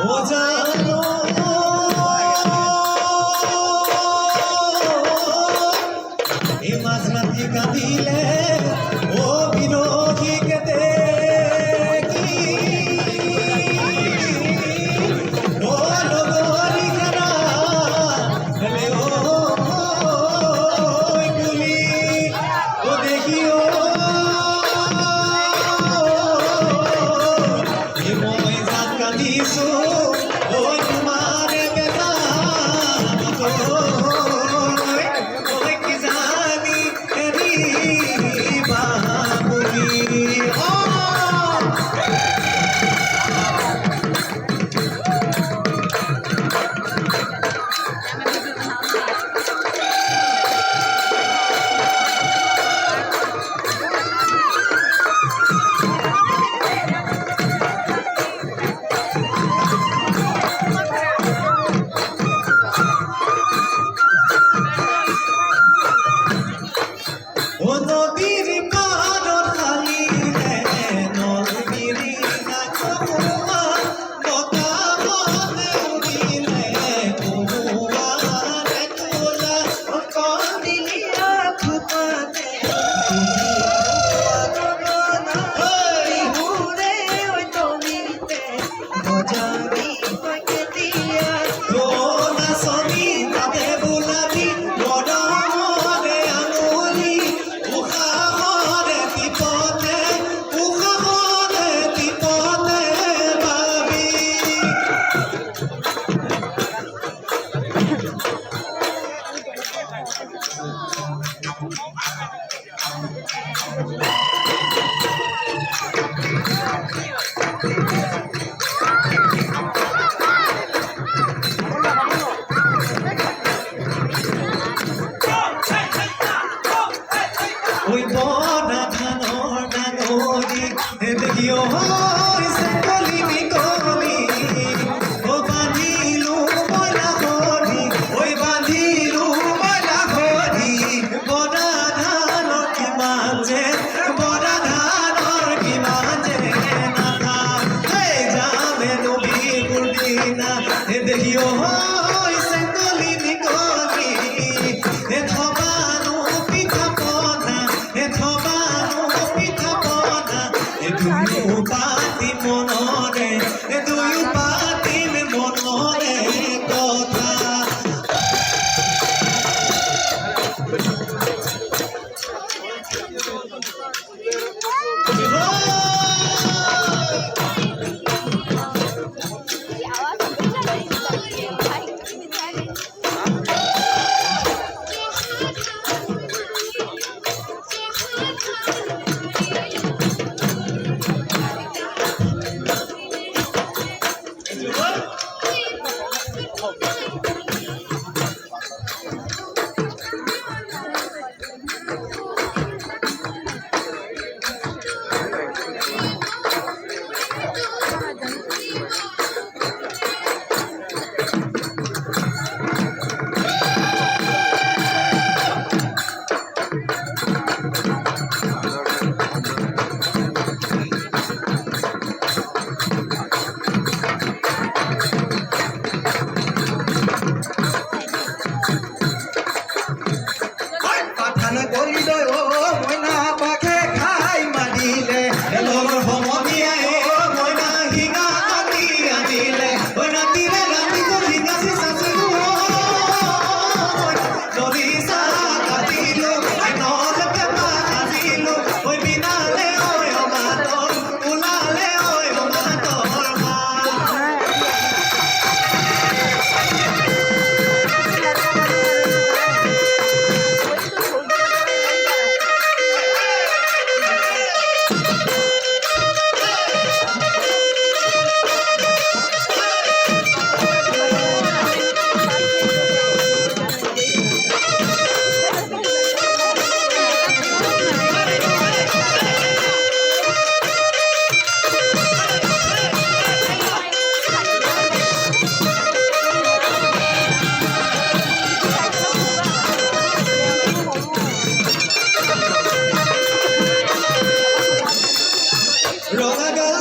ও জানো এই মাঝরাতে কাঁদিলে ও বিরোধী কেতে ও লগরি খানা গলে ও গুলি ও দেখিও এই মই জাত কাঁদিছো ওই তোমার বেটা ওই কি জানি এরি বাবুলি ও নদীর পাড়র খালিলে নদীরি নাচুয়া বকা মনে উড়িলে কুয়া রে কুলা কন্দিলিয়া ফুপাতে হুরে ওই তলিতে মজারি পাকে দিয়া ও না সনি তাতে বুলাবি গড়মরে আঙুলি উখামরে বিপদে ভাবি ওই বড়া ধানর ডাঙরি দেখিও হইছে কলিবি কলি ও বাঁধিলু ময়লা ভরি ওই বাঁধিলু ময়লা ভরি বড়া ধানর কি মাঝে বড়া ধানর কি মাঝে নাথা এই যাবে নবী বুলবিনা দেখিও হইছে কলিবি কলি এ থবানু পিঠা পনা এ থবানু পিঠা পনা এ দুয়ো পাতি মনরে এ দুয়ো পাতি মনরে কথা পাঠানা গলিল ও ময়না পাখে খাই মারিলে লগর সমনিয়া ও ময়না হিঙা কাটি আনিলে ওই রাতিরে রাতি গলি গাছি সাচিলো নদী সা কাটিলো নলকে পা কাটিলো ওই বিনালে ওই অমাতর উলালে ওই অমাতর মা রঙা গাল